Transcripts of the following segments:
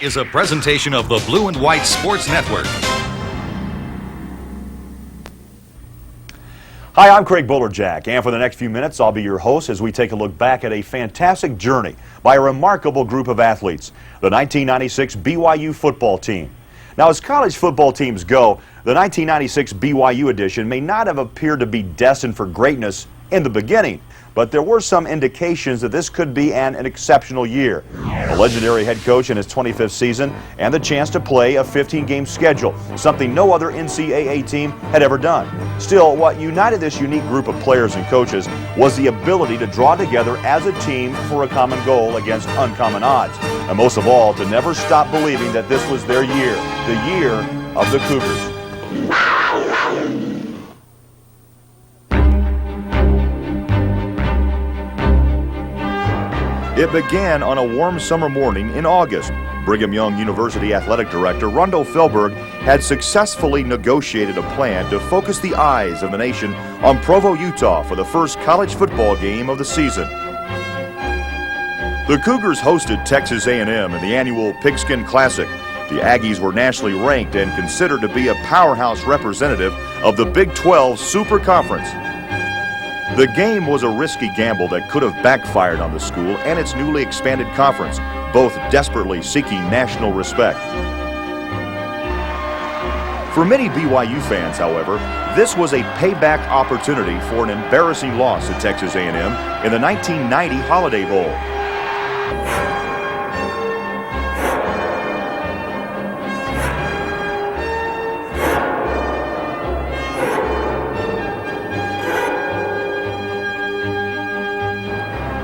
Is a presentation of the Blue and White Sports Network. Hi, I'm Craig Bolerjack, and for the next few minutes, I'll be your host as we take a look back at a fantastic journey by a remarkable group of athletes, the 1996 BYU football team. Now, as college football teams go, the 1996 BYU edition may not have appeared to be destined for greatness in the beginning, but there were some indications that this could be an exceptional year. A legendary head coach in his 25th season and the chance to play a 15-game schedule, something no other NCAA team had ever done. Still, what united this unique group of players and coaches was the ability to draw together as a team for a common goal against uncommon odds. And most of all, to never stop believing that this was their year, the year of the Cougars. It began on a warm summer morning in August. Brigham Young University Athletic Director Rondo Felberg had successfully negotiated a plan to focus the eyes of the nation on Provo, Utah for the first college football game of the season. The Cougars hosted Texas A&M in the annual Pigskin Classic. The Aggies were nationally ranked and considered to be a powerhouse representative of the Big 12 Super Conference. The game was a risky gamble that could have backfired on the school and its newly expanded conference, both desperately seeking national respect. For many BYU fans, however, this was a payback opportunity for an embarrassing loss at Texas A&M in the 1990 Holiday Bowl.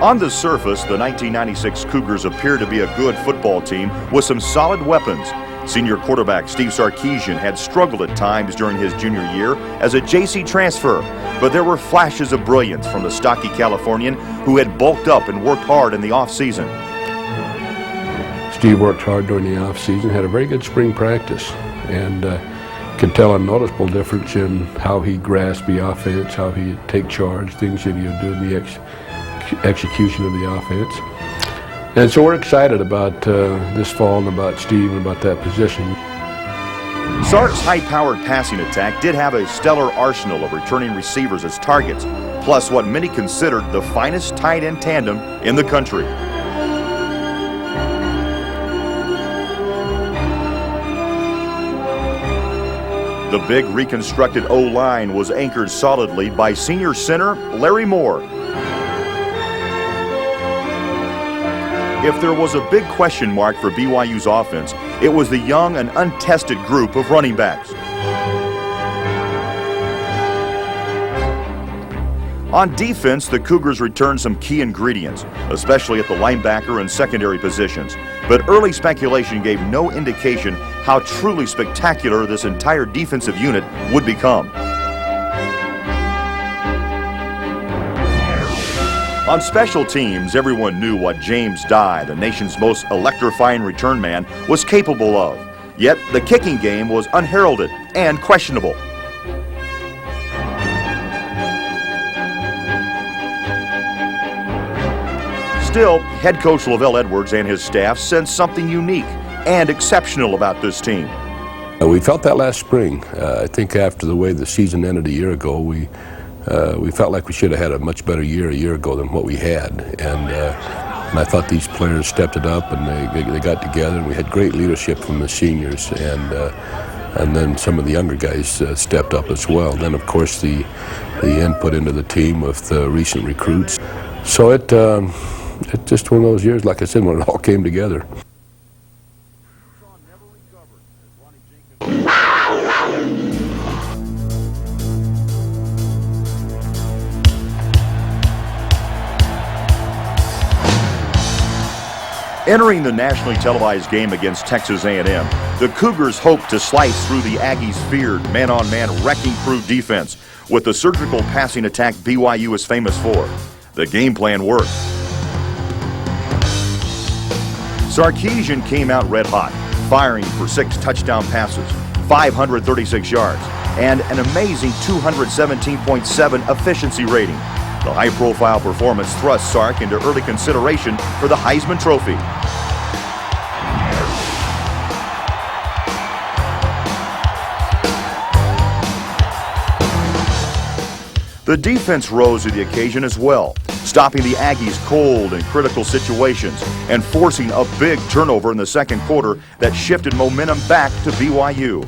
On the surface, the 1996 Cougars appeared to be a good football team with some solid weapons. Senior quarterback Steve Sarkisian had struggled at times during his junior year as a JC transfer, but there were flashes of brilliance from the stocky Californian who had bulked up and worked hard in the offseason. Steve worked hard during the offseason, had a very good spring practice, and could tell a noticeable difference in how he grasped the offense, how he'd take charge, things that he would do in the execution of the offense. And so we're excited about this fall and about Steve and about that position. Sark's high-powered passing attack did have a stellar arsenal of returning receivers as targets, plus what many considered the finest tight end tandem in the country. The big reconstructed O-line was anchored solidly by senior center Larry Moore. If there was a big question mark for BYU's offense, it was the young and untested group of running backs. On defense, the Cougars returned some key ingredients, especially at the linebacker and secondary positions. But early speculation gave no indication how truly spectacular this entire defensive unit would become. On special teams, everyone knew what James Dye, the nation's most electrifying return man, was capable of. Yet the kicking game was unheralded and questionable. Still, head coach LaVell Edwards and his staff sensed something unique and exceptional about this team. We felt that last spring. I think after the way the season ended a year ago, we felt like we should have had a much better year a year ago than what we had, and I thought these players stepped it up and they got together, and we had great leadership from the seniors, and then some of the younger guys stepped up as well. Then of course the input into the team with the recent recruits. So it's just one of those years, like I said, when it all came together. Entering the nationally televised game against Texas A&M, the Cougars hoped to slice through the Aggies' feared man-on-man wrecking crew defense with the surgical passing attack BYU is famous for. The game plan worked. Sarkisian came out red hot, firing for 6 touchdown passes, 536 yards, and an amazing 217.7 efficiency rating. The high-profile performance thrust Sark into early consideration for the Heisman Trophy. The defense rose to the occasion as well, stopping the Aggies cold in critical situations and forcing a big turnover in the second quarter that shifted momentum back to BYU.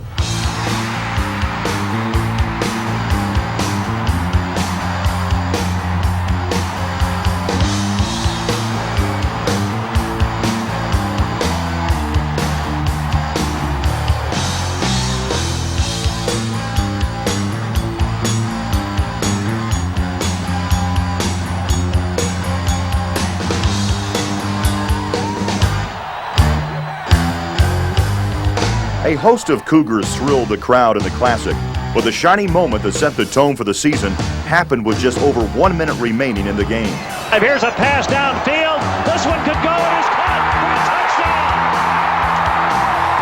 A host of Cougars thrilled the crowd in the Classic, but the shining moment that set the tone for the season happened with just over 1 minute remaining in the game. And here's a pass downfield. This one could go. It is caught for a touchdown.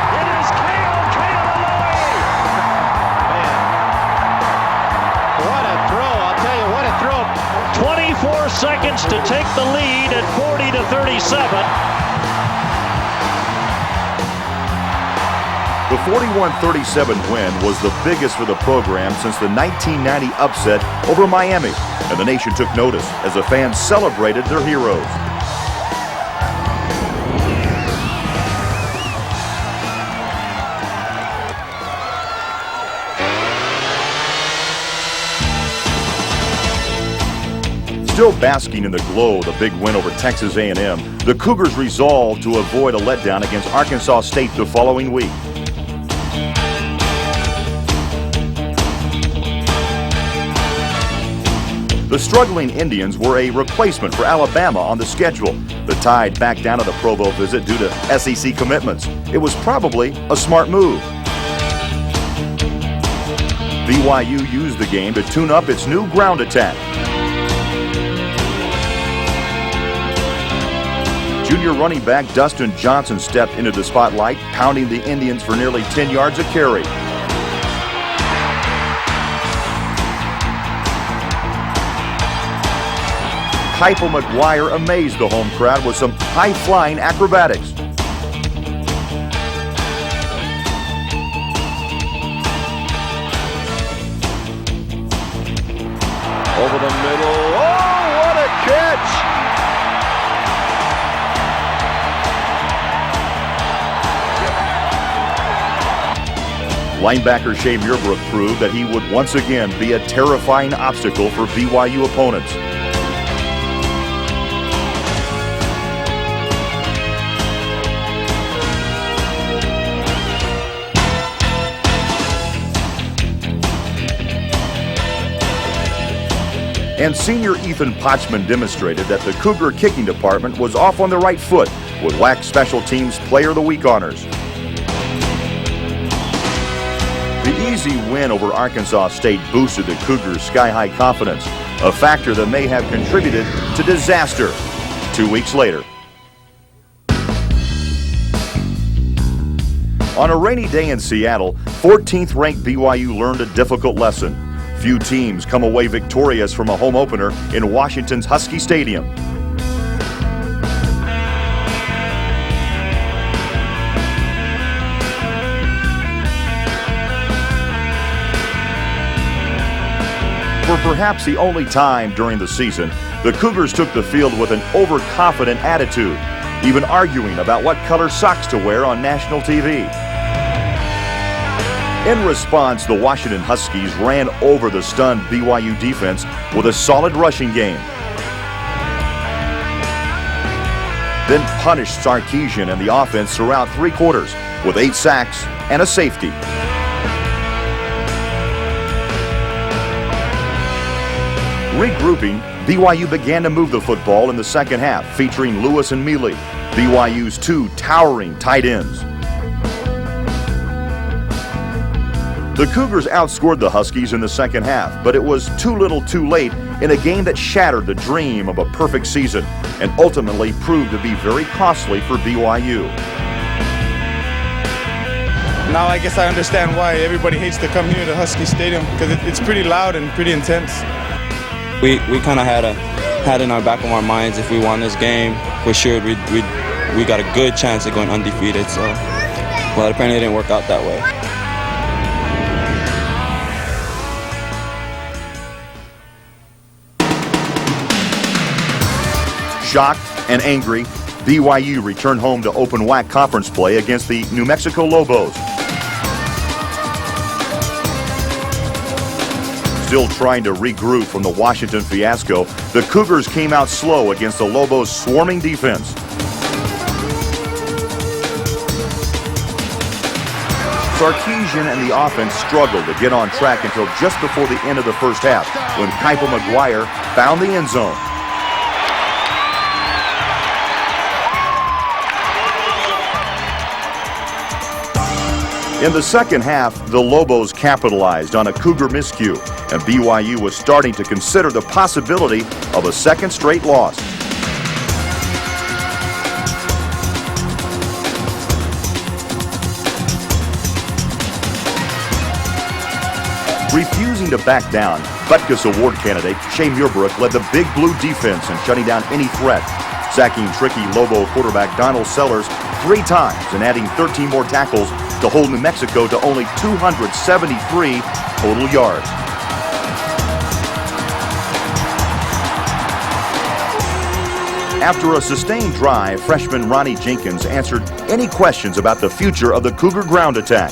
It is Kale Man, what a throw. I'll tell you, what a throw. 24 seconds to take the lead at 40-37. The 41-37 win was the biggest for the program since the 1990 upset over Miami, and the nation took notice as the fans celebrated their heroes. Still basking in the glow of the big win over Texas A&M, the Cougars resolved to avoid a letdown against Arkansas State the following week. The struggling Indians were a replacement for Alabama on the schedule. The Tide backed down at the Provo visit due to SEC commitments. It was probably a smart move. BYU used the game to tune up its new ground attack. Junior running back Dustin Johnson stepped into the spotlight, pounding the Indians for nearly 10 yards a carry. Keipo McGuire amazed the home crowd with some high-flying acrobatics. Over the middle. Oh, what a catch! Linebacker Shay Muirbrook proved that he would once again be a terrifying obstacle for BYU opponents. And senior Ethan Potchman demonstrated that the Cougar kicking department was off on the right foot with WAC Special Teams Player of the Week honors. The easy win over Arkansas State boosted the Cougars' sky-high confidence, a factor that may have contributed to disaster 2 weeks later. On a rainy day in Seattle, 14th-ranked BYU learned a difficult lesson. Few teams come away victorious from a home opener in Washington's Husky Stadium. For perhaps the only time during the season, the Cougars took the field with an overconfident attitude, even arguing about what color socks to wear on national TV. In response, the Washington Huskies ran over the stunned BYU defense with a solid rushing game. Then punished Sarkisian and the offense throughout 3 quarters with 8 sacks and a safety. Regrouping, BYU began to move the football in the second half, featuring Lewis and Mealy, BYU's 2 towering tight ends. The Cougars outscored the Huskies in the second half, but it was too little too late in a game that shattered the dream of a perfect season and ultimately proved to be very costly for BYU. Now I guess I understand why everybody hates to come here to Husky Stadium, because it's pretty loud and pretty intense. We kind of had in our back of our minds, if we won this game, for sure we got a good chance of going undefeated. So, but apparently it didn't work out that way. Shocked and angry, BYU returned home to open WAC conference play against the New Mexico Lobos. Still trying to regroup from the Washington fiasco, the Cougars came out slow against the Lobos' swarming defense. Sarkisian and the offense struggled to get on track until just before the end of the first half, when Keipa McGuire found the end zone. In the second half, the Lobos capitalized on a Cougar miscue, and BYU was starting to consider the possibility of a second straight loss. Refusing to back down, Butkus Award candidate Shay Muirbrook led the Big Blue defense in shutting down any threat, sacking tricky Lobo quarterback Donald Sellers 3 times and adding 13 more tackles to hold New Mexico to only 273 total yards. After a sustained drive, freshman Ronnie Jenkins answered any questions about the future of the Cougar ground attack.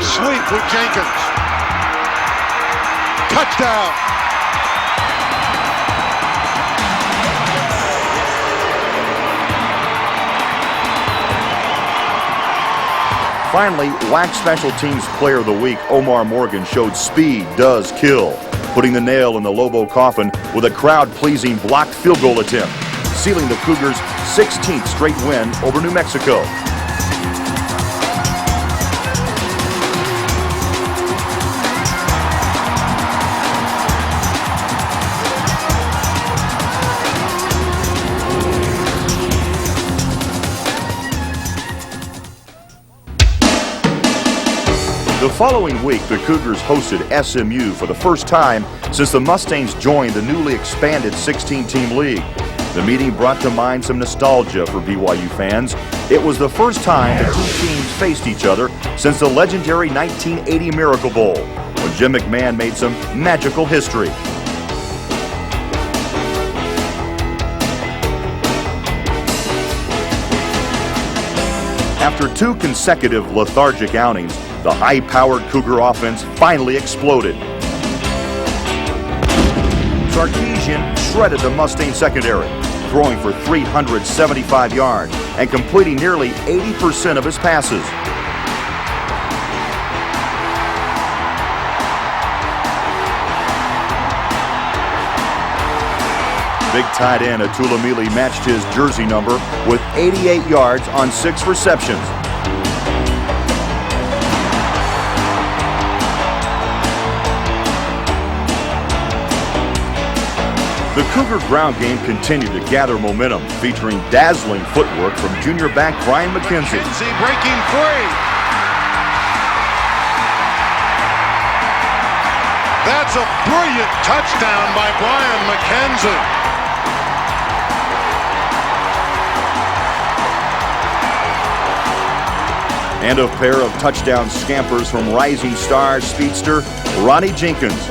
Sweep with Jenkins. Touchdown. Finally, WAC Special Teams Player of the Week Omar Morgan showed speed does kill, putting the nail in the Lobo coffin with a crowd-pleasing blocked field goal attempt, sealing the Cougars' 16th straight win over New Mexico. The following week, the Cougars hosted SMU for the first time since the Mustangs joined the newly expanded 16-team league. The meeting brought to mind some nostalgia for BYU fans. It was the first time the two teams faced each other since the legendary 1980 Miracle Bowl, when Jim McMahon made some magical history. After 2 consecutive lethargic outings, the high-powered Cougar offense finally exploded. Sarkisian shredded the Mustang secondary, throwing for 375 yards and completing nearly 80% of his passes. Big tight end Atulamili matched his jersey number with 88 yards on 6 receptions. The Cougar ground game continued to gather momentum, featuring dazzling footwork from junior back Brian McKenzie. Breaking free. That's a brilliant touchdown by Brian McKenzie. And a pair of touchdown scampers from rising star speedster Ronnie Jenkins.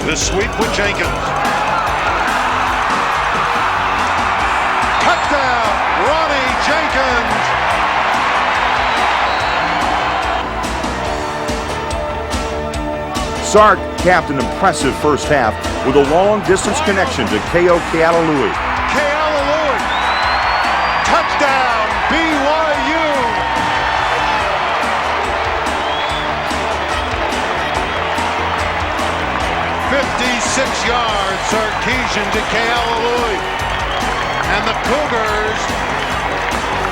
The sweep with Jenkins. Touchdown, Ronnie Jenkins. Sark capped an impressive first half with a long-distance connection to K.O. Kealalui. Kealalui. Touchdown, BYU. yards, Sarkisian to Kealalui. And the Cougars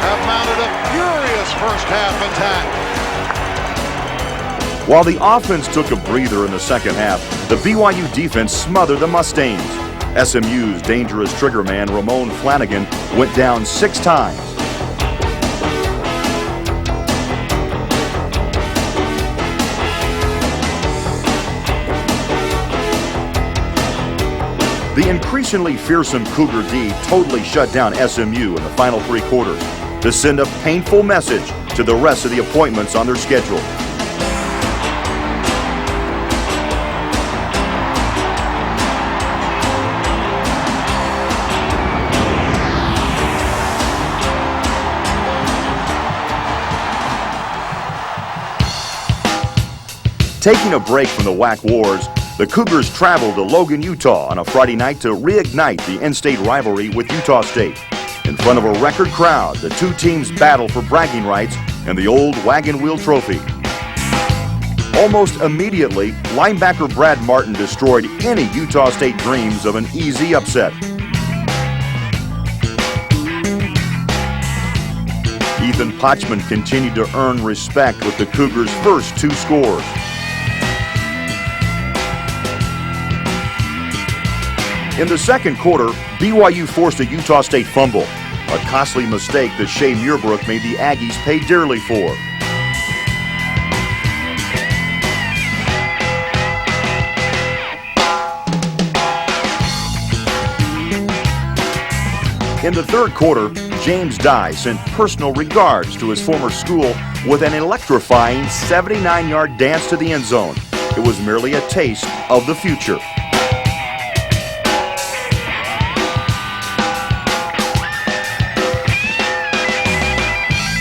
have mounted a furious first half attack. While the offense took a breather in the second half, the BYU defense smothered the Mustangs. SMU's dangerous trigger man, Ramon Flanagan, went down 6 times. The increasingly fearsome Cougar D totally shut down SMU in the final 3 quarters to send a painful message to the rest of the appointments on their schedule. Taking a break from the WAC wars, the Cougars traveled to Logan, Utah on a Friday night to reignite the in-state rivalry with Utah State. In front of a record crowd, the two teams battled for bragging rights and the old wagon wheel trophy. Almost immediately, linebacker Brad Martin destroyed any Utah State dreams of an easy upset. Ethan Potchman continued to earn respect with the Cougars' first two scores. In the second quarter, BYU forced a Utah State fumble, a costly mistake that Shay Muirbrook made the Aggies pay dearly for. In the third quarter, James Dye sent personal regards to his former school with an electrifying 79-yard dance to the end zone. It was merely a taste of the future.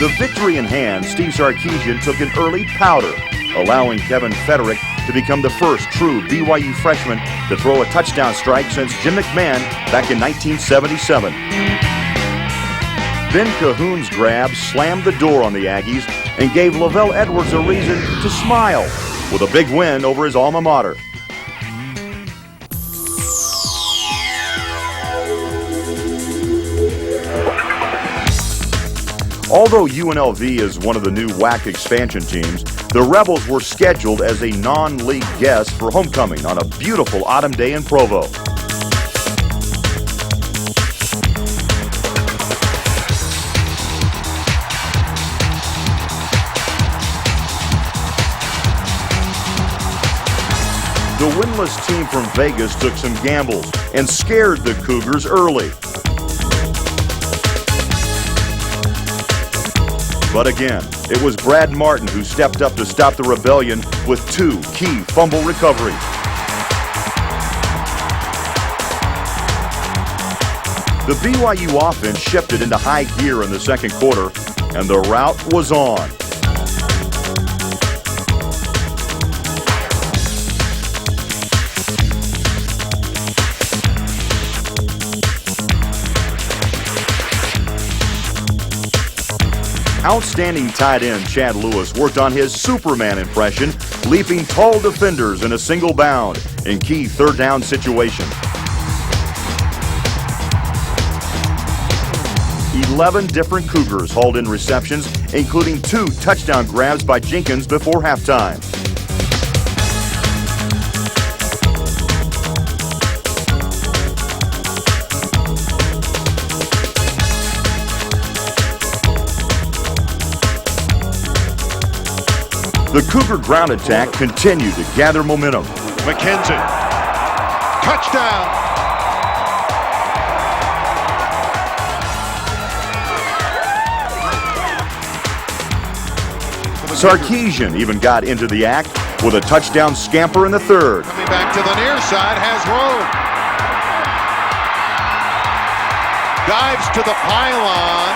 The victory in hand, Steve Sarkisian took an early powder, allowing Kevin Federick to become the first true BYU freshman to throw a touchdown strike since Jim McMahon back in 1977. Ben Cahoon's grab slammed the door on the Aggies and gave LaVell Edwards a reason to smile with a big win over his alma mater. Although UNLV is one of the new WAC expansion teams, the Rebels were scheduled as a non-league guest for homecoming on a beautiful autumn day in Provo. The winless team from Vegas took some gambles and scared the Cougars early. But again, it was Brad Martin who stepped up to stop the rebellion with two key fumble recoveries. The BYU offense shifted into high gear in the second quarter, and the rout was on. Outstanding tight end Chad Lewis worked on his Superman impression, leaping tall defenders in a single bound in key third down situations. 11 different Cougars hauled in receptions, including 2 touchdown grabs by Jenkins before halftime. The Cougar ground attack continued to gather momentum. McKenzie, touchdown. Sarkisian even got into the act with a touchdown scamper in the third. Coming back to the near side, has room. Dives to the pylon,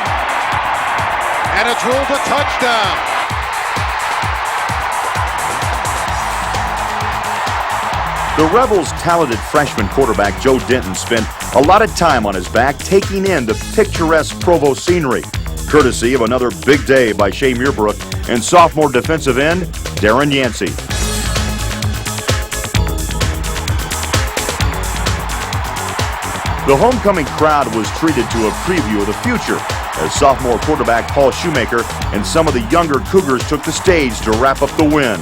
and it's ruled a touchdown. The Rebels' talented freshman quarterback Joe Denton spent a lot of time on his back taking in the picturesque Provo scenery, courtesy of another big day by Shay Muirbrook and sophomore defensive end Darren Yancey. The homecoming crowd was treated to a preview of the future as sophomore quarterback Paul Shoemaker and some of the younger Cougars took the stage to wrap up the win.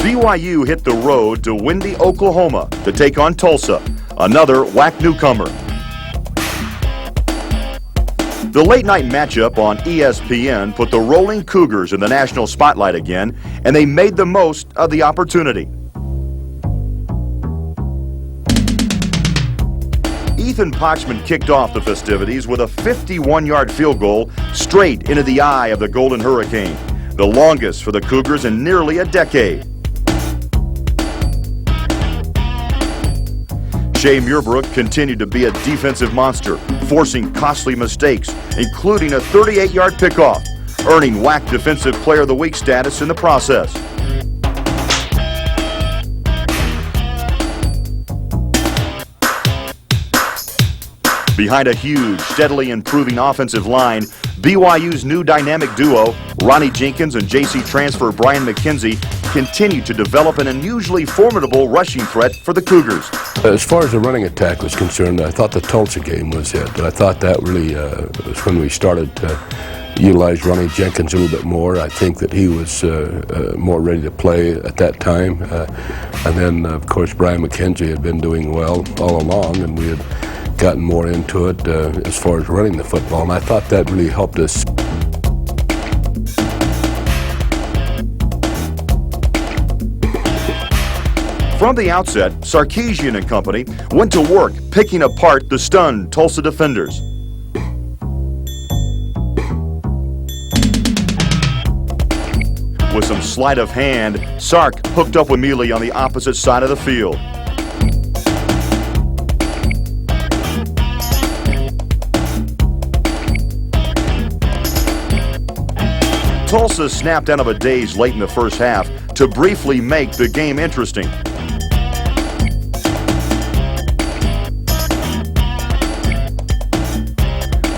BYU hit the road to windy Oklahoma to take on Tulsa, another WAC newcomer. The late-night matchup on ESPN put the Rolling Cougars in the national spotlight again, and they made the most of the opportunity. Ethan Potchman kicked off the festivities with a 51-yard field goal straight into the eye of the Golden Hurricane. the longest for the Cougars in nearly a decade. Shay Muirbrook continued to be a defensive monster, forcing costly mistakes, including a 38-yard pickoff, earning WAC Defensive Player of the Week status in the process. Behind a huge, steadily improving offensive line, BYU's new dynamic duo, Ronnie Jenkins and JC transfer Brian McKenzie, continue to develop an unusually formidable rushing threat for the Cougars. As far as the running attack was concerned, I thought the Tulsa game was it. I thought that really was when we started to utilize Ronnie Jenkins a little bit more. I think that he was more ready to play at that time. And then, of course, Brian McKenzie had been doing well all along, and we had gotten more into it as far as running the football, and I thought that really helped us. From the outset, Sarkisian and company went to work picking apart the stunned Tulsa defenders. With some sleight of hand, Sark hooked up with Mealy on the opposite side of the field. Tulsa snapped out of a daze late in the first half to briefly make the game interesting.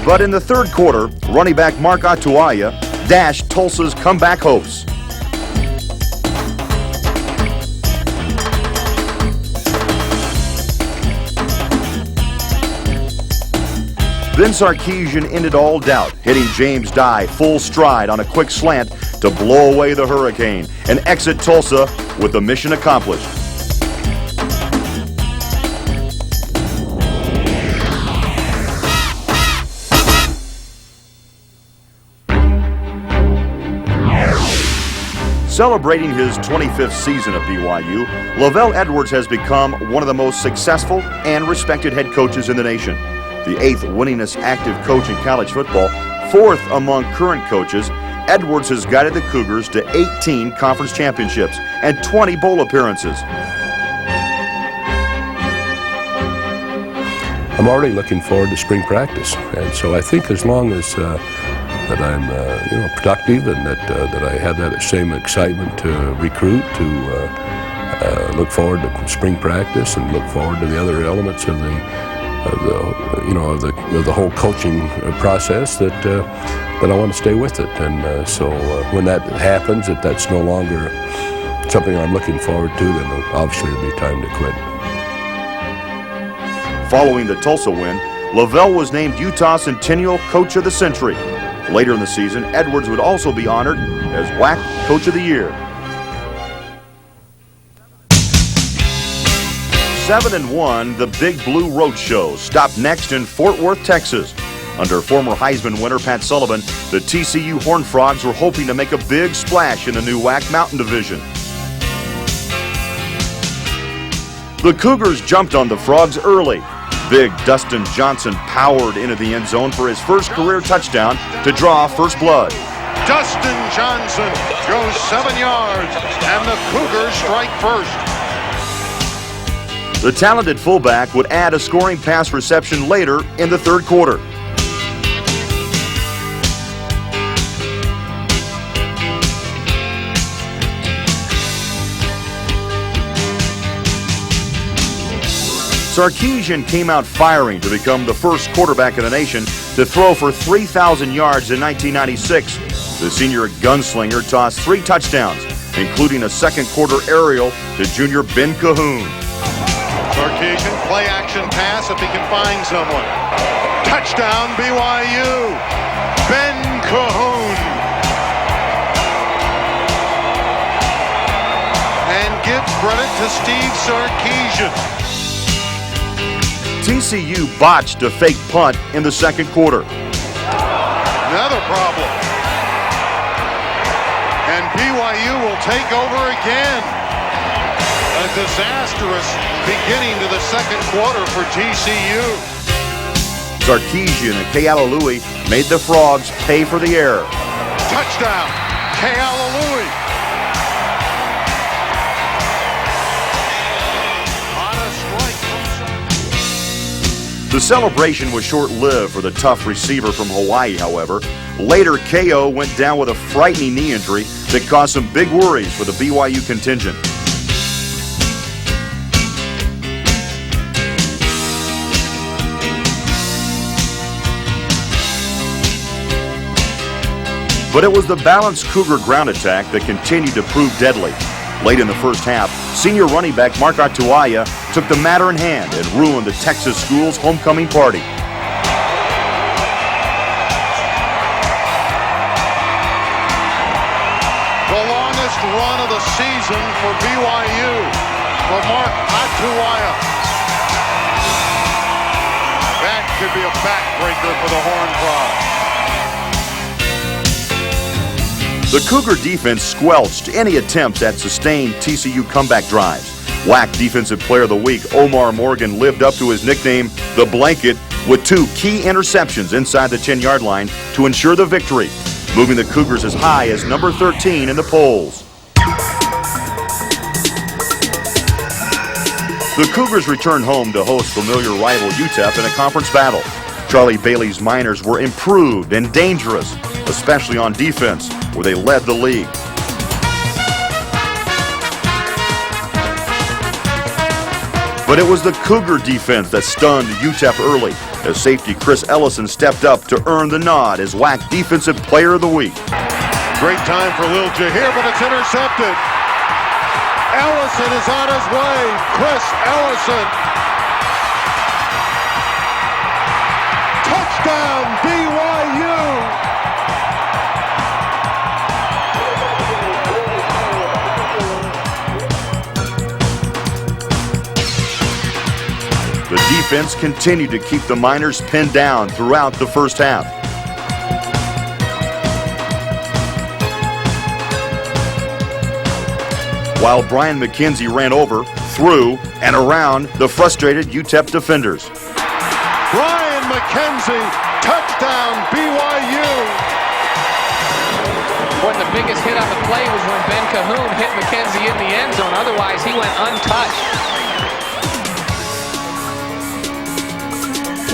But in the third quarter, running back Mark Atuaya dashed Tulsa's comeback hopes. Then Sarkisian ended all doubt, hitting James Dye full stride on a quick slant to blow away the hurricane and exit Tulsa with the mission accomplished. Celebrating his 25th season at BYU, LaVell Edwards has become one of the most successful and respected head coaches in the nation. The 8th winningest active coach in college football, 4th among current coaches, Edwards has guided the Cougars to 18 conference championships and 20 bowl appearances. I'm already looking forward to spring practice, and so I think as long as that I'm productive and that I have that same excitement to recruit, to look forward to spring practice and look forward to the other elements of the whole coaching process, that I want to stay with it. And so when that happens, if that's no longer something I'm looking forward to, then obviously it'll be time to quit. Following the Tulsa win, LaVell was named Utah Centennial Coach of the Century. Later in the season, Edwards would also be honored as WAC Coach of the Year. 7-1, the Big Blue Roadshow stopped next in Fort Worth, Texas. Under former Heisman winner Pat Sullivan, the TCU Horned Frogs were hoping to make a big splash in the new WAC Mountain Division. The Cougars jumped on the Frogs early. Big Dustin Johnson powered into the end zone for his first career touchdown to draw first blood. Dustin Johnson goes 7 yards, and the Cougars strike first. The talented fullback would add a scoring pass reception later in the third quarter. Sarkisian came out firing to become the first quarterback in the nation to throw for 3,000 yards in 1996. The senior gunslinger tossed 3 touchdowns, including a second quarter aerial to junior Ben Cahoon. Sarkisian, play action pass if he can find someone. Touchdown BYU, Ben Cahoon. And give credit to Steve Sarkisian. TCU botched a fake punt in the second quarter. Another problem. And BYU will take over again. A disastrous beginning to the second quarter for TCU. Sarkisian and Kealalui made the Frogs pay for the error. Touchdown, Kealalui. On a strike. The celebration was short-lived for the tough receiver from Hawaii, however. Later, KO went down with a frightening knee injury that caused some big worries for the BYU contingent. But it was the balanced Cougar ground attack that continued to prove deadly. Late in the first half, senior running back Mark Atuaia took the matter in hand and ruined the Texas school's homecoming party. The longest run of the season for BYU for Mark Atuaia. That could be a backbreaker for the Horned Frogs. The Cougar defense squelched any attempts at sustained TCU comeback drives. WAC Defensive Player of the Week Omar Morgan lived up to his nickname, The Blanket, with 2 key interceptions inside the 10-yard line to ensure the victory, moving the Cougars as high as number 13 in the polls. The Cougars returned home to host familiar rival UTEP in a conference battle. Charlie Bailey's Miners were improved and dangerous, especially on defense, where they led the league. But it was the Cougar defense that stunned UTEP early, as safety Chris Ellison stepped up to earn the nod as WAC Defensive Player of the Week. Great time for Lil Jahir, but it's intercepted. Ellison is on his way. Chris Ellison. Touchdown, BYU. The defense continued to keep the Miners pinned down throughout the first half. While Brian McKenzie ran over, through, and around the frustrated UTEP defenders. Brian McKenzie, touchdown, BYU. Boy, the biggest hit on the play was when Ben Cahoon hit McKenzie in the end zone. Otherwise, he went untouched.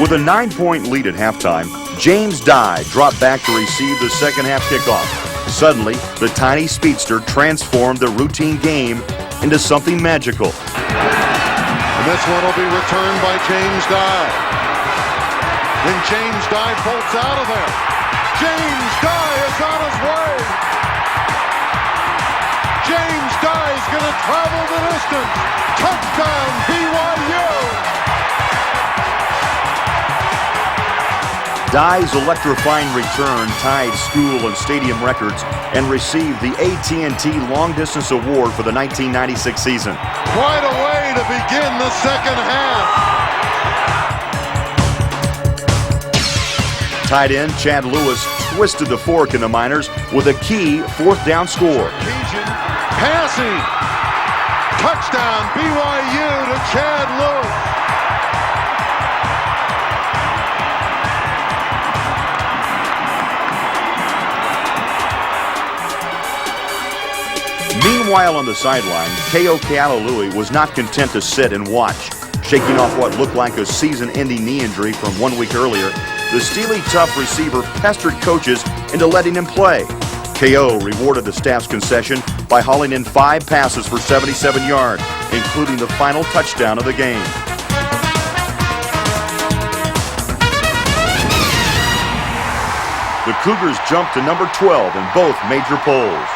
With a 9-point lead at halftime, James Dye dropped back to receive the second half kickoff. Suddenly, the tiny speedster transformed the routine game into something magical. And this one will be returned by James Dye. Then James Dye bolts out of there. James Dye is on his way. James Dye is going to travel the distance. Touchdown, BYU. Dye's electrifying return tied school and stadium records and received the AT&T Long Distance Award for the 1996 season. Quite a way to begin the second half. Tight end Chad Lewis twisted the fork in the Miners with a key 4th down score. Sarkisian passing. Touchdown, BYU to Chad Lewis. Meanwhile on the sideline, K.O. Kealalui was not content to sit and watch. Shaking off what looked like a season-ending knee injury from 1 week earlier, the steely tough receiver pestered coaches into letting him play. K.O. rewarded the staff's concession by hauling in 5 passes for 77 yards, including the final touchdown of the game. The Cougars jumped to number 12 in both major polls.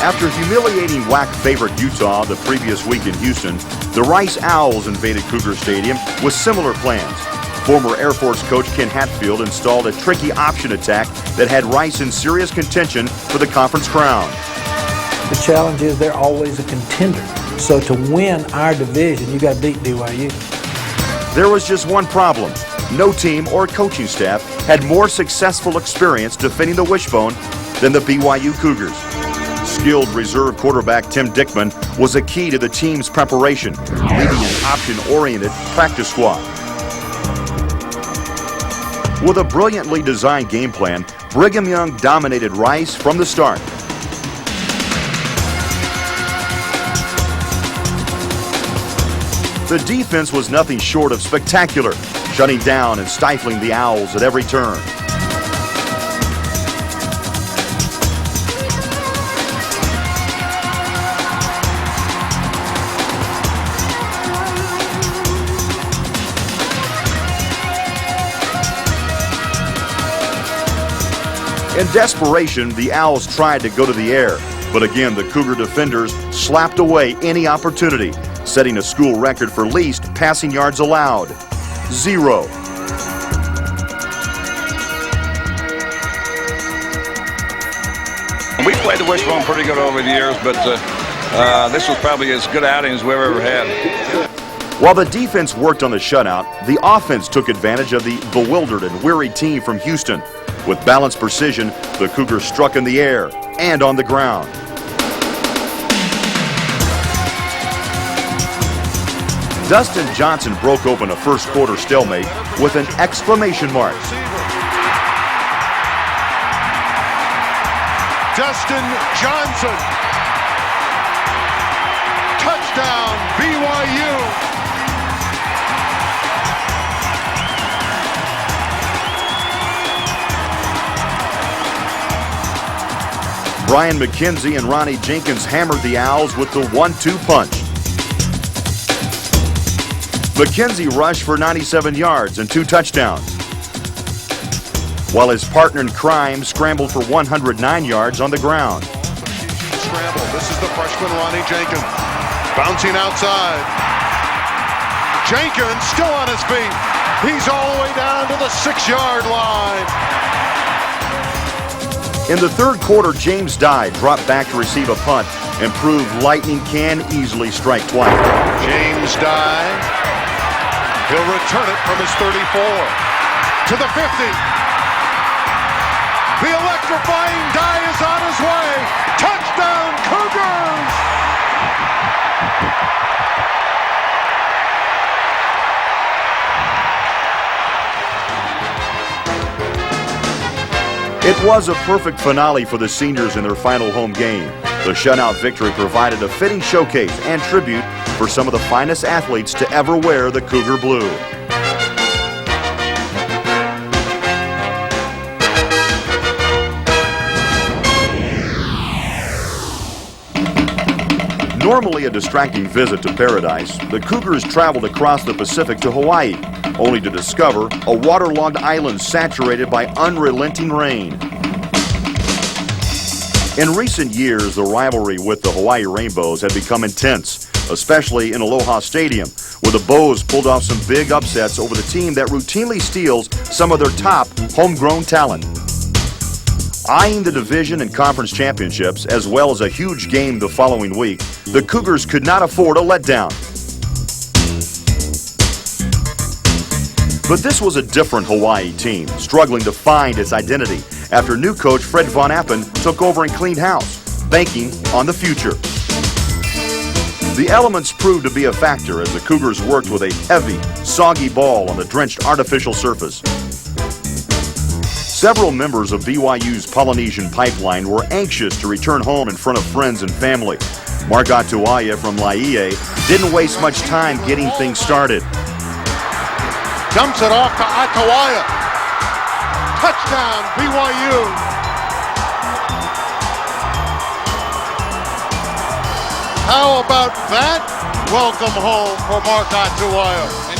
After humiliating WAC favorite Utah the previous week in Houston, the Rice Owls invaded Cougar Stadium with similar plans. Former Air Force coach Ken Hatfield installed a tricky option attack that had Rice in serious contention for the conference crown. The challenge is they're always a contender. So to win our division, you got to beat BYU. There was just one problem. No team or coaching staff had more successful experience defending the wishbone than the BYU Cougars. Skilled reserve quarterback Tim Dickman was a key to the team's preparation, leading an option-oriented practice squad. With a brilliantly designed game plan, Brigham Young dominated Rice from the start. The defense was nothing short of spectacular, shutting down and stifling the Owls at every turn. In desperation, the Owls tried to go to the air, but again, the Cougar defenders slapped away any opportunity, setting a school record for least passing yards allowed, 0. We played the wishbone pretty good over the years, but this was probably as good outing as we've ever had. While the defense worked on the shutout, the offense took advantage of the bewildered and weary team from Houston. With balanced precision, the Cougars struck in the air and on the ground. Dustin Johnson broke open a first quarter stalemate with an exclamation mark. Dustin Johnson. Touchdown, BYU. Brian McKenzie and Ronnie Jenkins hammered the Owls with the 1-2 punch. McKenzie rushed for 97 yards and 2 touchdowns, while his partner in crime scrambled for 109 yards on the ground. Scramble. This is the freshman Ronnie Jenkins. Bouncing outside. Jenkins still on his feet. He's all the way down to the 6-yard line. In the third quarter, James Dye dropped back to receive a punt and proved lightning can easily strike twice. James Dye. He'll return it from his 34 to the 50. The electrifying Dye is on his way. Touchdown, Cougars! It was a perfect finale for the seniors in their final home game. The shutout victory provided a fitting showcase and tribute for some of the finest athletes to ever wear the Cougar blue. Normally a distracting visit to paradise, the Cougars traveled across the Pacific to Hawaii, only to discover a waterlogged island saturated by unrelenting rain. In recent years, the rivalry with the Hawaii Rainbows had become intense, especially in Aloha Stadium, where the Bows pulled off some big upsets over the team that routinely steals some of their top homegrown talent. Eyeing the division and conference championships, as well as a huge game the following week, the Cougars could not afford a letdown. But this was a different Hawaii team, struggling to find its identity after new coach Fred Von Appen took over and cleaned house, banking on the future. The elements proved to be a factor as the Cougars worked with a heavy, soggy ball on the drenched artificial surface. Several members of BYU's Polynesian pipeline were anxious to return home in front of friends and family. Mark Atuaia from Laie didn't waste much time getting things started. Dumps it off to Atuaia. Touchdown, BYU. How about that? Welcome home for Mark Atuaia.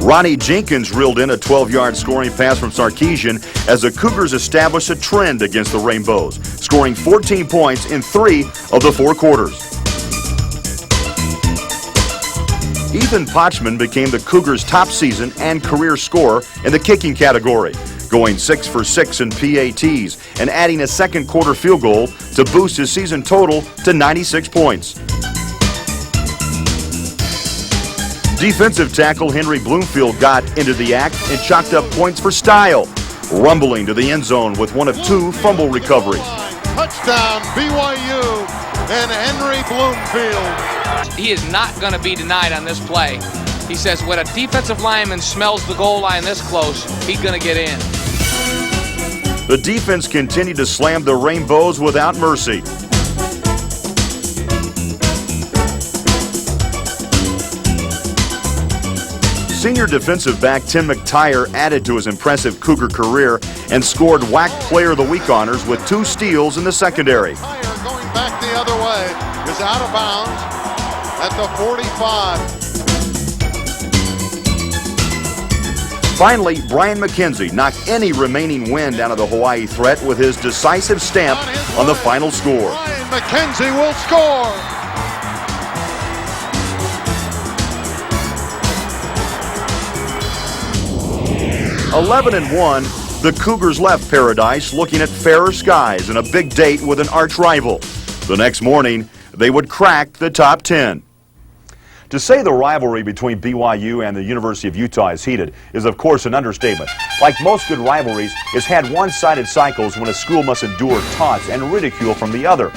Ronnie Jenkins reeled in a 12-yard scoring pass from Sarkisian as the Cougars established a trend against the Rainbows, scoring 14 points in 3 of the 4 quarters. Ethan Potchman became the Cougars' top season and career scorer in the kicking category, going 6 for 6 in PATs and adding a second quarter field goal to boost his season total to 96 points. Defensive tackle Henry Bloomfield got into the act and chalked up points for style, rumbling to the end zone with one of 2 fumble recoveries. Touchdown, BYU and Henry Bloomfield. He is not going to be denied on this play. He says when a defensive lineman smells the goal line this close, he's going to get in. The defense continued to slam the Rainbows without mercy. Senior defensive back Tim McTire added to his impressive Cougar career and scored WAC Player of the Week honors with 2 steals in the secondary. McTire going back the other way is out of bounds at the 45. Finally, Brian McKenzie knocked any remaining wind out of the Hawaii threat with his decisive stamp on the final score. Brian McKenzie will score. (11-1), the Cougars left Paradise looking at fairer skies and a big date with an arch rival. The next morning, they would crack the top 10. To say the rivalry between BYU and the University of Utah is heated is, of course, an understatement. Like most good rivalries, it's had one-sided cycles when a school must endure taunts and ridicule from the other.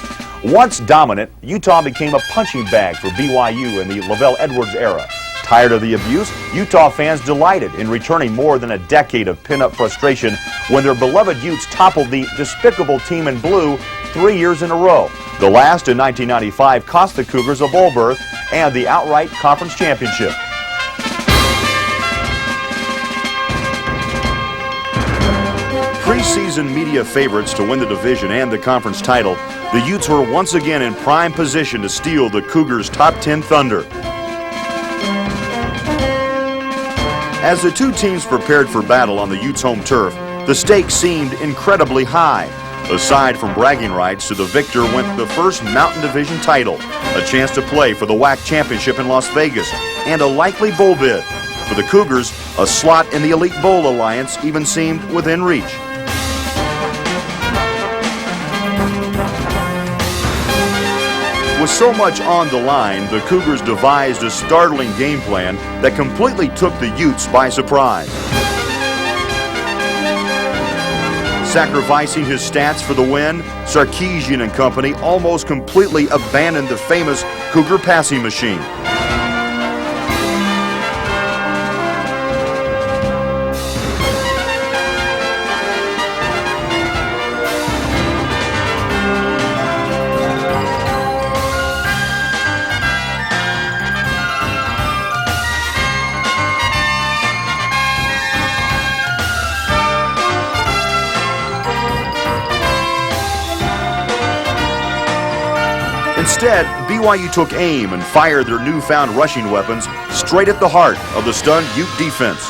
Once dominant, Utah became a punching bag for BYU in the LaVell Edwards era. Tired of the abuse, Utah fans delighted in returning more than a decade of pin-up frustration when their beloved Utes toppled the despicable team in blue 3 years in a row. The last in 1995 cost the Cougars a bowl berth and the outright conference championship. Preseason media favorites to win the division and the conference title, the Utes were once again in prime position to steal the Cougars' top 10 thunder. As the two teams prepared for battle on the Utes' home turf, the stakes seemed incredibly high. Aside from bragging rights, to the victor went the first Mountain Division title, a chance to play for the WAC championship in Las Vegas, and a likely bowl bid. For the Cougars, a slot in the Elite Bowl Alliance even seemed within reach. With so much on the line, the Cougars devised a startling game plan that completely took the Utes by surprise. Sacrificing his stats for the win, Sarkisian and company almost completely abandoned the famous Cougar passing machine. Instead, BYU took aim and fired their newfound rushing weapons straight at the heart of the stunned Ute defense.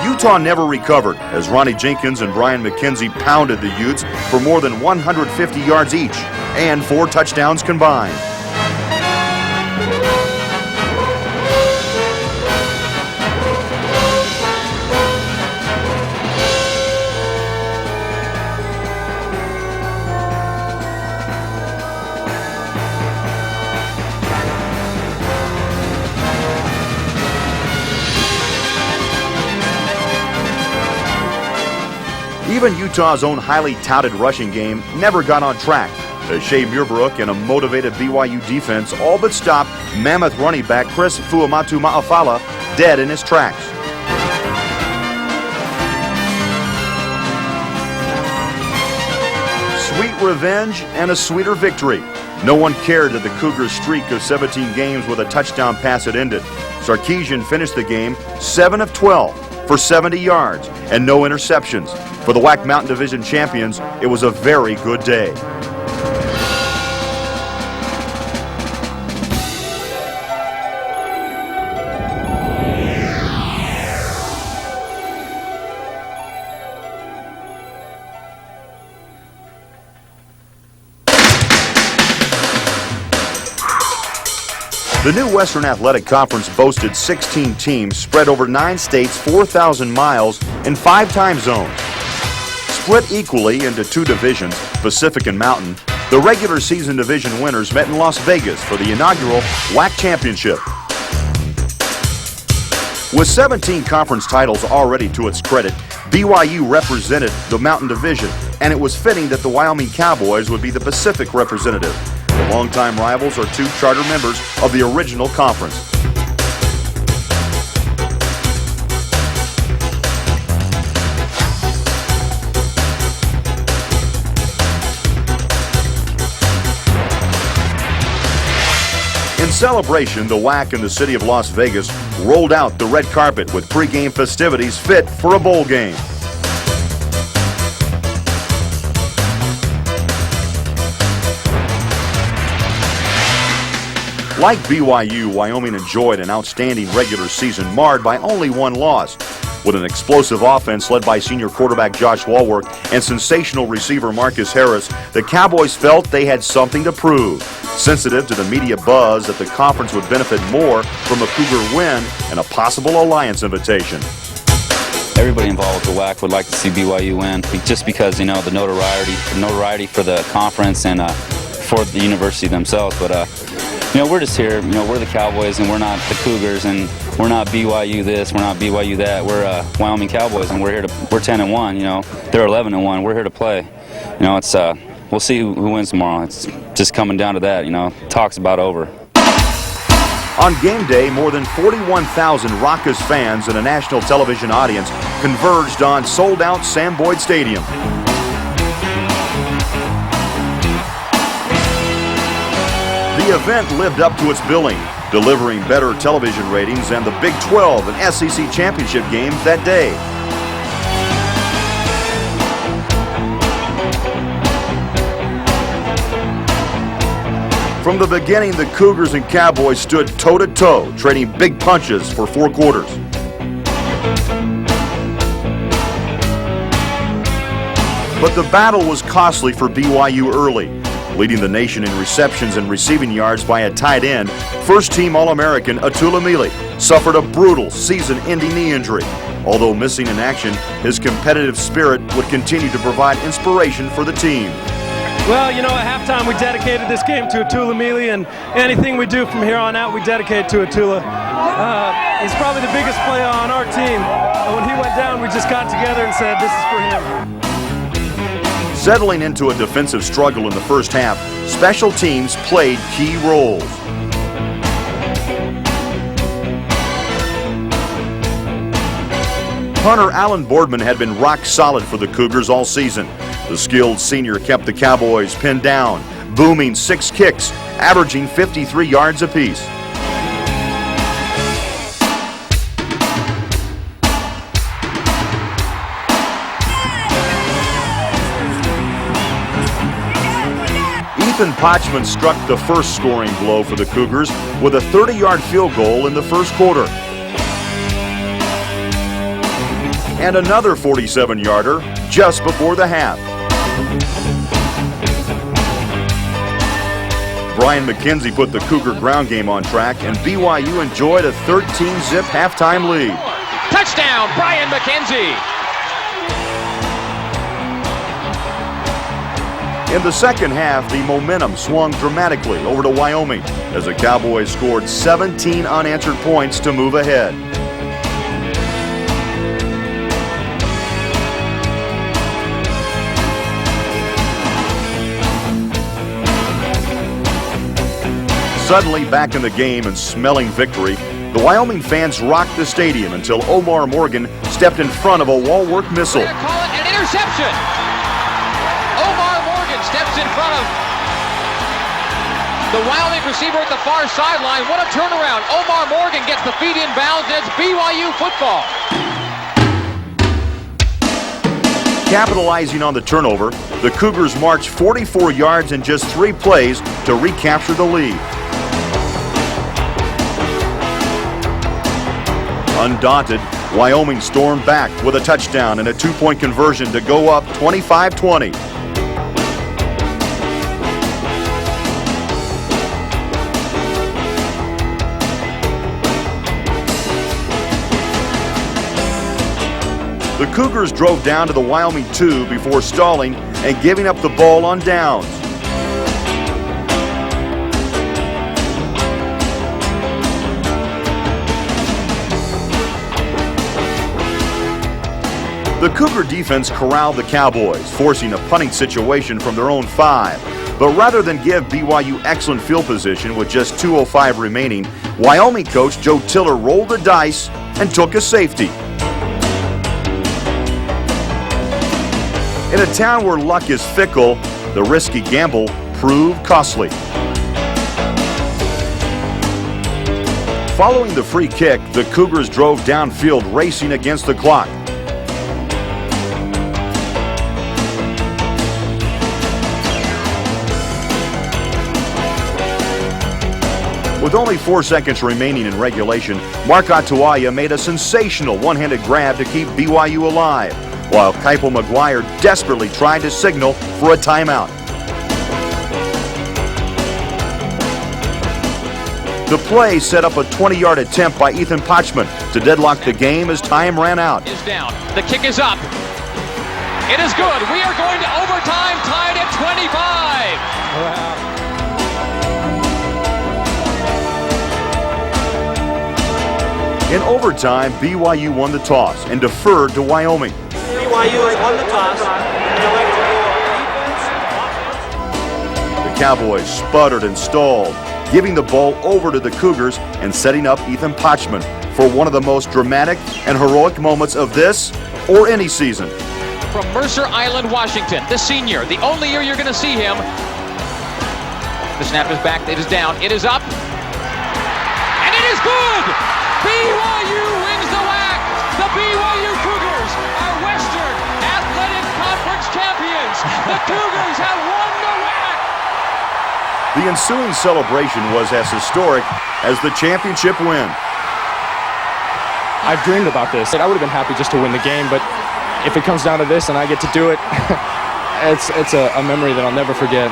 Utah never recovered as Ronnie Jenkins and Brian McKenzie pounded the Utes for more than 150 yards each and 4 touchdowns combined. Even Utah's own highly touted rushing game never got on track, as Shay Muirbrook and a motivated BYU defense all but stopped mammoth running back Chris Fuamatu Ma'afala dead in his tracks. Sweet revenge and a sweeter victory. No one cared that the Cougars' streak of 17 games with a touchdown pass had ended. Sarkisian finished the game 7 of 12 for 70 yards and no interceptions. For the WAC Mountain Division champions, it was a very good day. The new Western Athletic Conference boasted 16 teams spread over 9 states, 4,000 miles, in 5 time zones. Split equally into 2 divisions, Pacific and Mountain, the regular season division winners met in Las Vegas for the inaugural WAC Championship. With 17 conference titles already to its credit, BYU represented the Mountain Division and it was fitting that the Wyoming Cowboys would be the Pacific representative. The longtime rivals are two charter members of the original conference. In celebration, the WAC and the city of Las Vegas rolled out the red carpet with pregame festivities fit for a bowl game. Like BYU, Wyoming enjoyed an outstanding regular season marred by only one loss. With an explosive offense led by senior quarterback Josh Walworth and sensational receiver Marcus Harris, the Cowboys felt they had something to prove. Sensitive to the media buzz that the conference would benefit more from a Cougar win and a possible alliance invitation. Everybody involved with the WAC would like to see BYU win, just because, you know, the notoriety for the conference and for the university themselves. But you know, we're just here. You know, we're the Cowboys, and we're not the Cougars, and we're not BYU this, we're not BYU that. We're Wyoming Cowboys, and we're 10-1. You know, they're 11-1. We're here to play. You know, it's we'll see who wins tomorrow. It's just coming down to that. You know, talk's about over. On game day, more than 41,000 Rockers fans and a national television audience converged on sold-out Sam Boyd Stadium. The event lived up to its billing, delivering better television ratings than the Big 12 and SEC championship games that day. From the beginning, the Cougars and Cowboys stood toe-to-toe, trading big punches for 4 quarters. But the battle was costly for BYU early. Leading the nation in receptions and receiving yards by a tight end, first-team All-American Atula Mili suffered a brutal season-ending knee injury. Although missing in action, his competitive spirit would continue to provide inspiration for the team. Well, you know, at halftime we dedicated this game to Atula Mili, and anything we do from here on out, we dedicate to Atula. He's probably the biggest player on our team. And when he went down, we just got together and said, this is for him. Settling into a defensive struggle in the first half, special teams played key roles. Punter Alan Boardman had been rock solid for the Cougars all season. The skilled senior kept the Cowboys pinned down, booming 6 kicks, averaging 53 yards apiece. Ethan Potchman struck the first scoring blow for the Cougars with a 30-yard field goal in the first quarter. And another 47-yarder just before the half. Brian McKenzie put the Cougar ground game on track, and BYU enjoyed a 13-zip halftime lead. Touchdown, Brian McKenzie! In the second half, the momentum swung dramatically over to Wyoming as the Cowboys scored 17 unanswered points to move ahead. Suddenly back in the game and smelling victory, the Wyoming fans rocked the stadium until Omar Morgan stepped in front of a Walworth missile. They're calling an interception. Omar Morgan steps in front of the Wyoming receiver at the far sideline. What a turnaround. Omar Morgan gets the feet in bounds, and it's BYU football. Capitalizing on the turnover, the Cougars marched 44 yards in just 3 plays to recapture the lead. Undaunted, Wyoming stormed back with a touchdown and a 2-point conversion to go up 25-20. The Cougars drove down to the Wyoming 2 before stalling and giving up the ball on downs. The Cougar defense corralled the Cowboys, forcing a punting situation from their own 5. But rather than give BYU excellent field position with just 2:05 remaining, Wyoming coach Joe Tiller rolled the dice and took a safety. In a town where luck is fickle, the risky gamble proved costly. Following the free kick, the Cougars drove downfield, racing against the clock. With only 4 seconds remaining in regulation, Marcotte Tuaya made a sensational one-handed grab to keep BYU alive, while Kaipo McGuire desperately tried to signal for a timeout. The play set up a 20-yard attempt by Ethan Pachman to deadlock the game as time ran out. Is down. The kick is up. It is good. We are going to overtime, tied at 25. Wow. In overtime, BYU won the toss and deferred to Wyoming. BYU has won the toss. The Cowboys sputtered and stalled, giving the ball over to the Cougars and setting up Ethan Pachman for one of the most dramatic and heroic moments of this or any season. From Mercer Island, Washington, the senior, the only year you're going to see him. The snap is back, it is down, it is up, and it is good! BYU wins the WAC! The BYU Cougars are Western Athletic Conference champions! The Cougars have won the WAC! The ensuing celebration was as historic as the championship win. I've dreamed about this. I would have been happy just to win the game, but if it comes down to this and I get to do it, it's a memory that I'll never forget.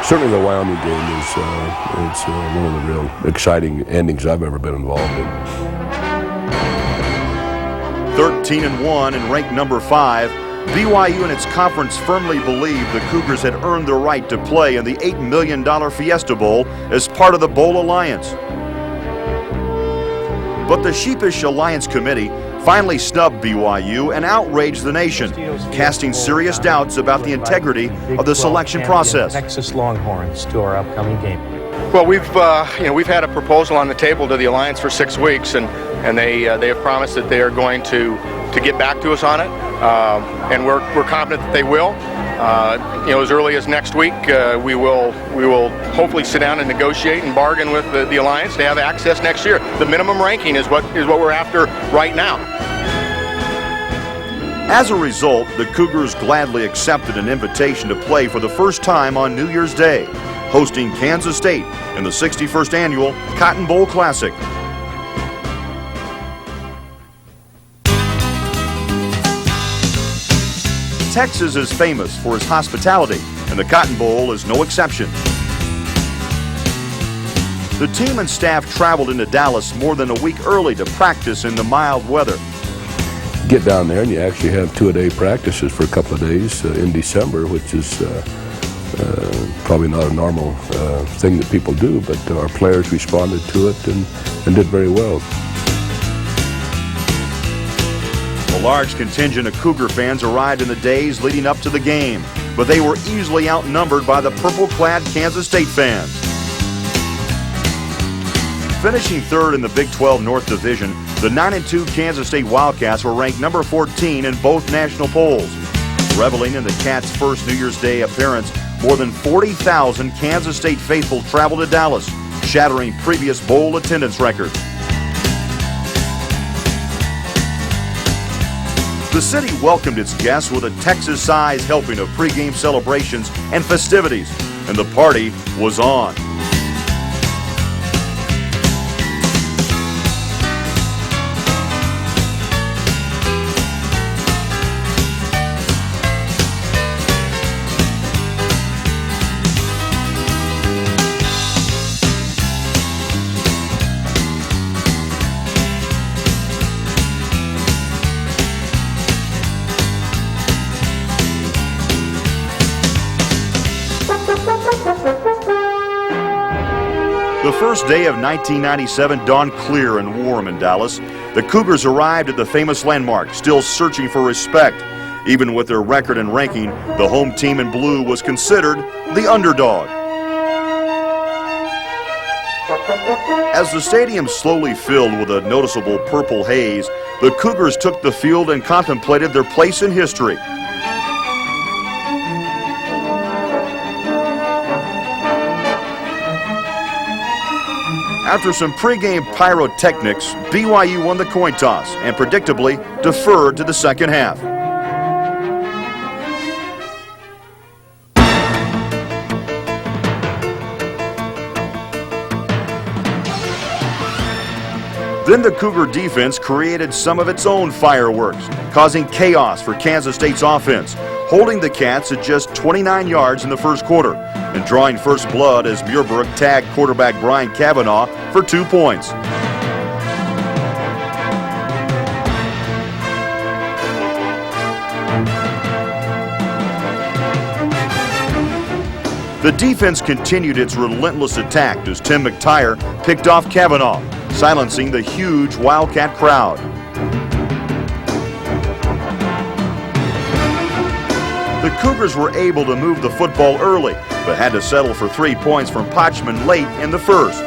Certainly the Wyoming game is one of the real exciting endings I've ever been involved in. 13-1 and ranked number 5, BYU and its conference firmly believed the Cougars had earned the right to play in the $8 million Fiesta Bowl as part of the Bowl Alliance. But the sheepish Alliance Committee finally snubbed BYU and outraged the nation, casting serious doubts about the integrity of the selection process. Texas Longhorns to our upcoming game. Well, we've had a proposal on the table to the Alliance for 6 weeks, and they have promised that they are going to get back to us on it, and we're confident that they will. As early as next week, we will hopefully sit down and negotiate and bargain with the Alliance to have access next year. The minimum ranking is what we're after right now. As a result, the Cougars gladly accepted an invitation to play for the first time on New Year's Day, hosting Kansas State in the 61st Annual Cotton Bowl Classic. Texas is famous for its hospitality, and the Cotton Bowl is no exception. The team and staff traveled into Dallas more than a week early to practice in the mild weather. Get down there and you actually have 2-a-day practices for a couple of days in December, which is probably not a normal thing that people do, but our players responded to it and did very well. A large contingent of Cougar fans arrived in the days leading up to the game, but they were easily outnumbered by the purple-clad Kansas State fans. Finishing third in the Big 12 North Division, the 9-2 Kansas State Wildcats were ranked number 14 in both national polls. Reveling in the Cats' first New Year's Day appearance, more than 40,000 Kansas State faithful traveled to Dallas, shattering previous bowl attendance records. The city welcomed its guests with a Texas-sized helping of pregame celebrations and festivities, and the party was on. first day of 1997 dawned clear and warm in Dallas. The Cougars arrived at the famous landmark, still searching for respect. Even with their record and ranking, the home team in blue was considered the underdog. As the stadium slowly filled with a noticeable purple haze, the Cougars took the field and contemplated their place in history. After some pregame pyrotechnics, BYU won the coin toss and predictably deferred to the second half. Then the Cougar defense created some of its own fireworks, causing chaos for Kansas State's offense, holding the Cats at just 29 yards in the first quarter and drawing first blood as Muirbrook tagged quarterback Brian Cavanaugh for 2 points. The defense continued its relentless attack as Tim McTire picked off Cavanaugh, silencing the huge Wildcat crowd. The Cougars were able to move the football early, but had to settle for 3 points from Potchman late in the first.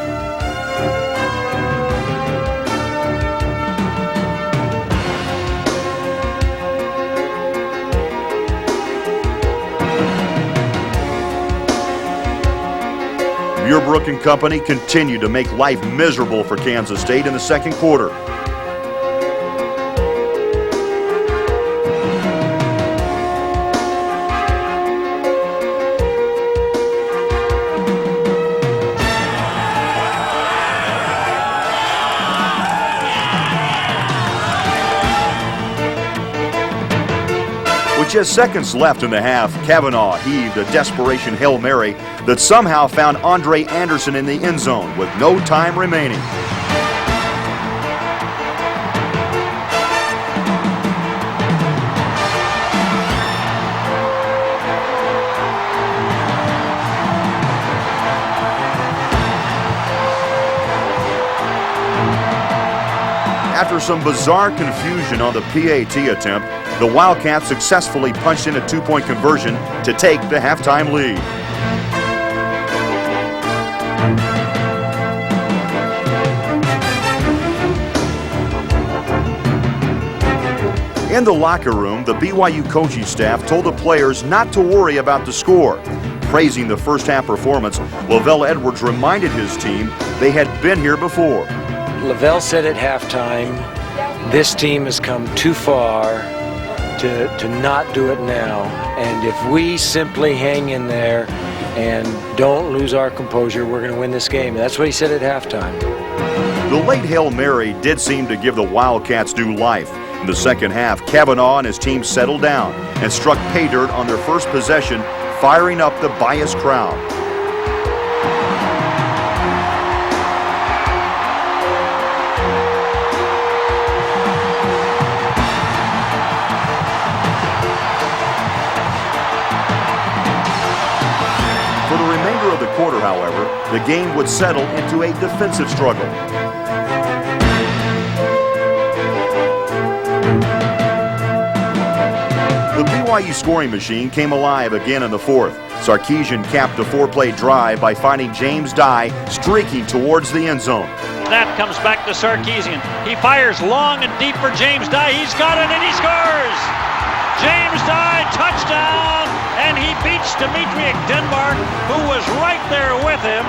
Muirbrook and company continued to make life miserable for Kansas State in the second quarter. With just seconds left in the half, Cavanaugh heaved a desperation Hail Mary that somehow found Andre Anderson in the end zone with no time remaining. After some bizarre confusion on the PAT attempt, the Wildcats successfully punched in a 2-point conversion to take the halftime lead. In the locker room, the BYU coaching staff told the players not to worry about the score. Praising the first half performance, LaVell Edwards reminded his team they had been here before. LaVell said at halftime, this team has come too far to not do it now. And if we simply hang in there and don't lose our composure, we're going to win this game. And that's what he said at halftime. The late Hail Mary did seem to give the Wildcats new life. In the second half, Cavanaugh and his team settled down and struck pay dirt on their first possession, firing up the biased crowd. For the remainder of the quarter, however, the game would settle into a defensive struggle. The BYU scoring machine came alive again in the fourth. Sarkisian capped a 4-play drive by finding James Dye streaking towards the end zone. Snap comes back to Sarkisian. He fires long and deep for James Dye. He's got it and he scores! James Dye, touchdown! And he beats Dimitri Denmark, who was right there with him.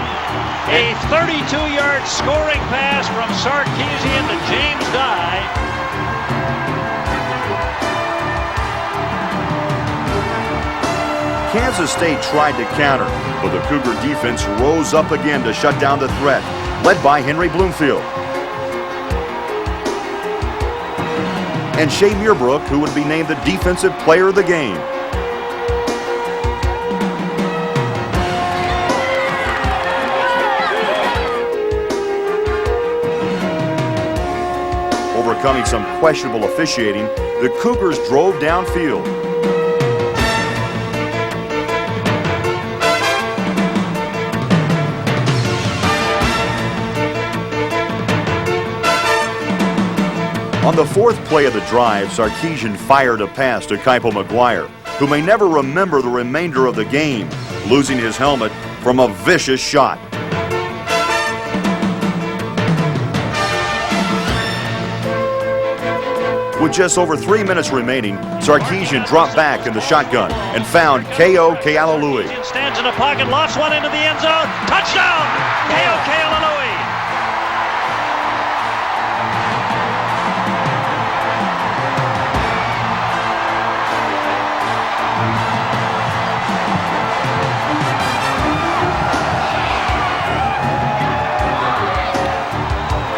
A 32-yard scoring pass from Sarkisian to James Dye. Kansas State tried to counter, but the Cougar defense rose up again to shut down the threat, led by Henry Bloomfield. And Shay Muirbrook, who would be named the Defensive Player of the game. Overcoming some questionable officiating, the Cougars drove downfield. On the fourth play of the drive, Sarkisian fired a pass to Kaipo McGuire, who may never remember the remainder of the game, losing his helmet from a vicious shot. With just over 3 minutes remaining, Sarkisian dropped back in the shotgun and found K.O. Kealalui. Stands in the pocket, lofts one into the end zone. Touchdown! K.O. Kealalui.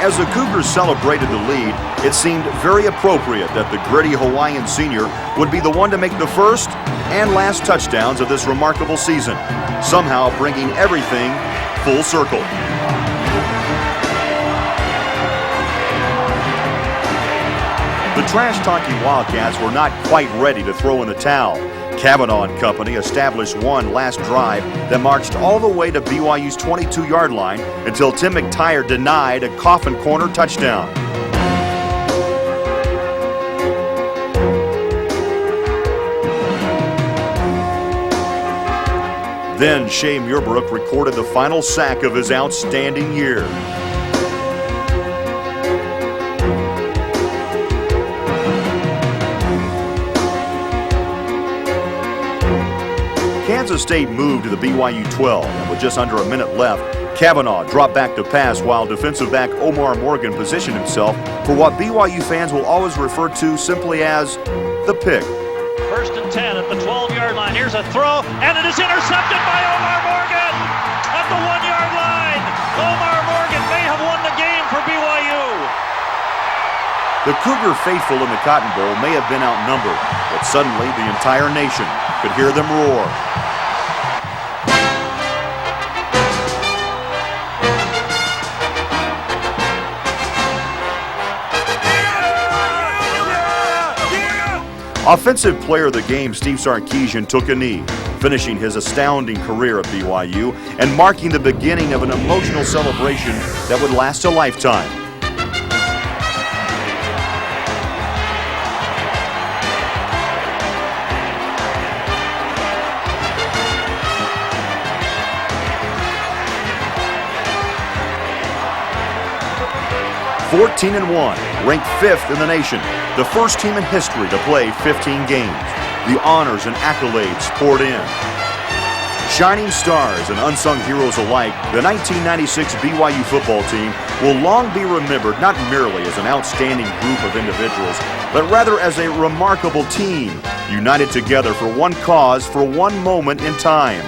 As the Cougars celebrated the lead, it seemed very appropriate that the gritty Hawaiian senior would be the one to make the first and last touchdowns of this remarkable season, somehow bringing everything full circle. The trash-talking Wildcats were not quite ready to throw in the towel. Kavanaugh and company established one last drive that marched all the way to BYU's 22-yard line until Tim McTire denied a coffin corner touchdown. Then Shay Muirbrook recorded the final sack of his outstanding year. Kansas State moved to the BYU 12, and with just under a minute left, Kavanaugh dropped back to pass while defensive back Omar Morgan positioned himself for what BYU fans will always refer to simply as the pick. 1st and 10 at the 12-yard line. Here's a throw, and it is intercepted by Omar Morgan at the 1-yard line. Omar Morgan may have won the game for BYU. The Cougar faithful in the Cotton Bowl may have been outnumbered, but suddenly the entire nation could hear them roar. Offensive player of the game, Steve Sarkisian, took a knee, finishing his astounding career at BYU and marking the beginning of an emotional celebration that would last a lifetime. (14-1), ranked 5th in the nation, the first team in history to play 15 games. The honors and accolades poured in. Shining stars and unsung heroes alike, the 1996 BYU football team will long be remembered not merely as an outstanding group of individuals, but rather as a remarkable team, united together for one cause for one moment in time.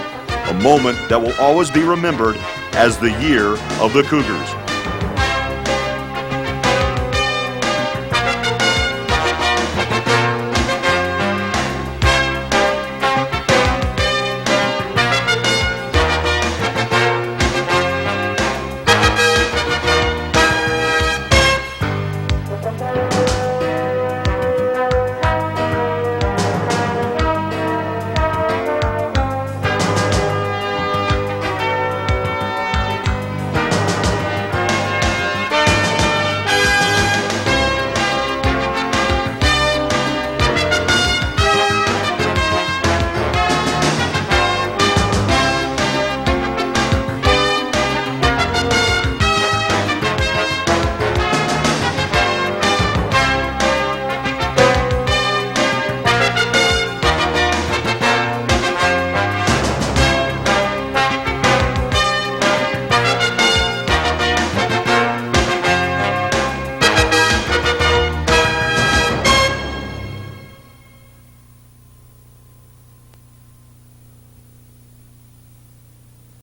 A moment that will always be remembered as the year of the Cougars.